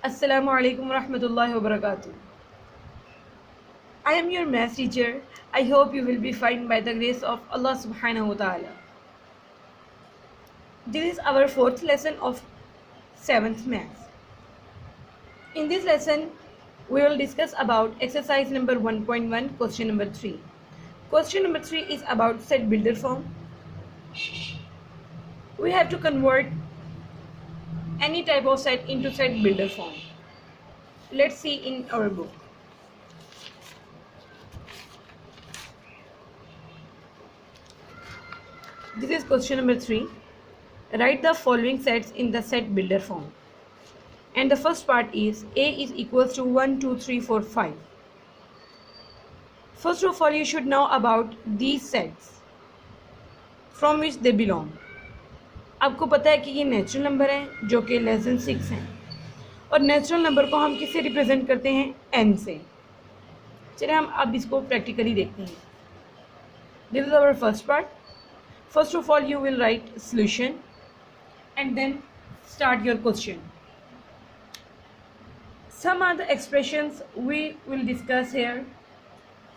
Assalamu alaikum wa rahmatullahi wa barakatuh. I am your math teacher. I hope you will be fine by the grace of Allah subhanahu wa ta'ala. This is our fourth lesson of 7th math. In this lesson, we will discuss about exercise number 1.1, question number 3. Question number 3 is about set builder form. We have to convert any type of set into set builder form. Let's see in our book. This is question number 3. Write the following sets in the set builder form. And the first part is A is equals to 1, 2, 3, 4, 5. First of all, you should know about these sets from which they belong. आपको पता है कि ये natural number हैं जो कि less than 6 हैं और नेचुरल नंबर को हम किससे रिप्रेजेंट करते हैं n से. चलिए हम अब इसको प्रैक्टिकली देखते हैं. This is our first part. First of all, you will write solution and then start your question. Some are the expressions we will discuss here.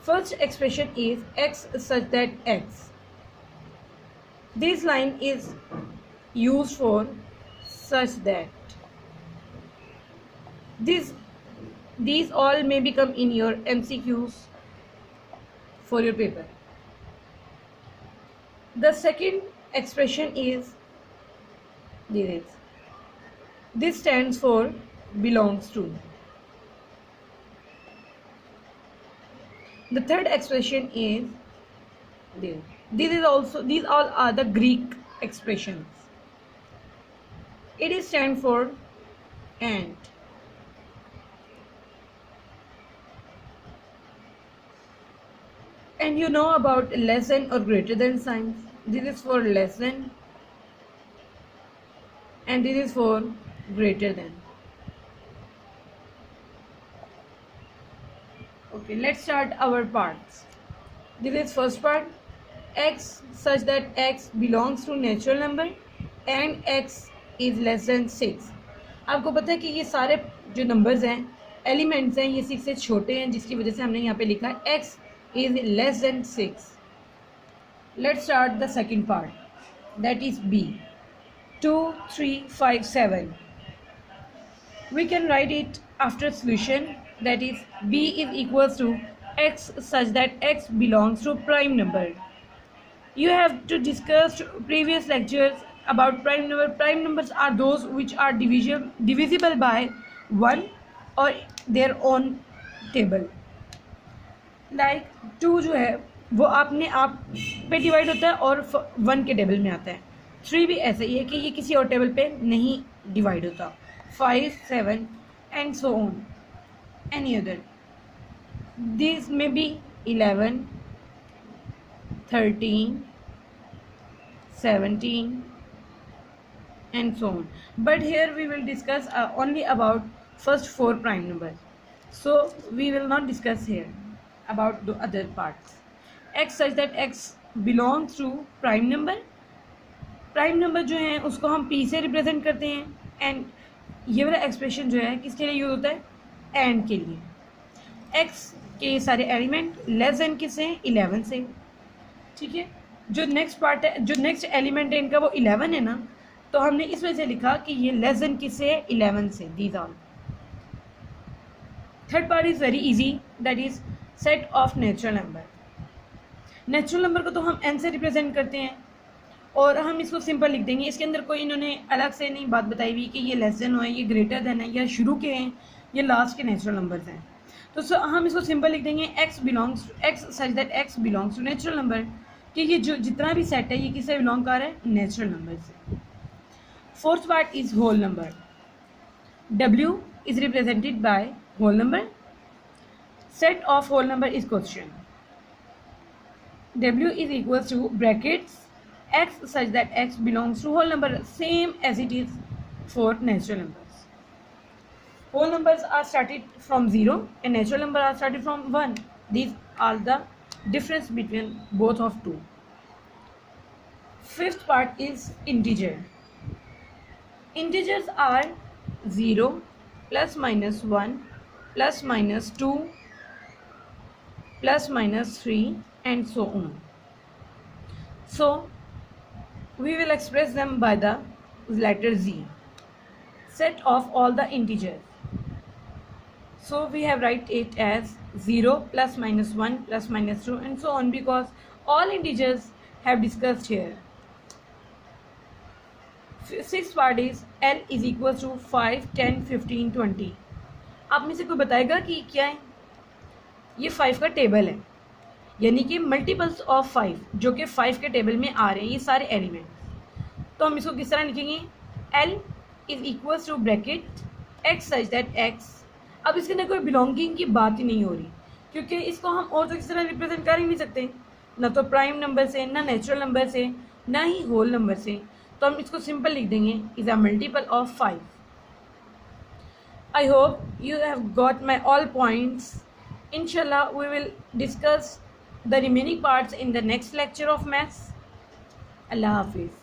First expression is x such that x. This line is used for such that. These all may become in your MCQs for your paper. The second expression is this. This stands for belongs to. The third expression is this. These all are the Greek expressions. It is stand for and. And you know about less than or greater than signs. This is for less than and this is for greater than. Okay, let's start our parts. This is first part. X such that x belongs to natural number and x is less than 6. आपको पता है कि ये सारे जो numbers हैं elements हैं ये 6 से छोटे हैं जिसकी वजह से हमने यहाँ पे लिखा है x is less than 6. Let's start the second part, that is B. 2, 3, 5, 7. We can write it after solution, that is B is equals to x such that x belongs to prime number. You have to discuss previous lectures about prime number. Prime numbers are those which are divisible by 1 or their own table. Like 2 जो है वो अपने आप पे divide होता है और 1 के टेबल में आता है. 3 भी ऐसे ही है कि ये किसी और टेबल पे नहीं डिवाइड होता. 5, 7 and so on any other. This may be 11, 13, 17 and so on. But here we will discuss only about first 4 prime numbers. So we will not discuss here about the other parts. X such that x belongs to prime number. Prime number जो है उसको हम p से represent करते हैं and ये वाला expression जो है किसके लिए यूज होता है एंड के लिए. x के सारे एलिमेंट लेस देन किससे हैं 11 से. ठीक है, जो नेक्स्ट पार्ट है जो नेक्स्ट एलिमेंट है इनका वो 11 है ना, तो हमने इस वजह से लिखा कि ये लेस देन किससे है 11 से. These all. Third part is very easy, that is set of natural number. Natural number को तो हम n से रिप्रेजेंट करते हैं और हम इसको सिंपल लिख देंगे. इसके अंदर कोई इन्होंने अलग से नहीं बात बताई हुई कि ये लेस देन हो है, ये ग्रेटर देन है, या शुरू के हैं, ये लास्ट के नेचुरल नंबर्स हैं. तो हम इसको सिंपल लिख देंगे x such that x belongs to natural number, कि ये जो जितना भी सेट है ये किससे बिलोंग कर रहा है नेचुरल नंबर से. Fourth part is whole number. w is represented by whole number. Set of whole number is question. W is equals to brackets x such that x belongs to whole number, same as it is for natural numbers. Whole numbers are started from 0 and natural numbers are started from 1. These are the difference between both of two. Fifth part is integer. Integers are 0, plus minus 1 plus minus 2 plus minus 3 and so on. So we will express them by the letter Z, set of all the integers. So we have write it as 0 plus minus 1 plus minus 2 and so on, because all integers have discussed here. Sixth part is L is equal to 5, 10, 15, 20. आप में से कोई बताएगा कि क्या है? ये 5 का टेबल है, यानी कि मल्टीपल्स ऑफ 5 जो कि 5 के टेबल में आ रहे हैं ये सारे एलिमेंट। तो हम इसको किस तरह लिखेंगे? L is equal to bracket x such that x। अब इसके अंदर कोई बिलोंगिंग की बात ही नहीं हो रही, क्योंकि इसको हम और तो किस तरह रिप्रेजेंट कर ही नहीं सकते, ना तो प्राइम नंबर से, ना नेचुरल नंबर से, ना ही होल नंबर से। तो हम इसको सिंपल लिख देंगे is a multiple of 5। I hope you have got my all points. Inshallah, we will discuss the remaining parts in the next lecture of maths. Allah Hafiz.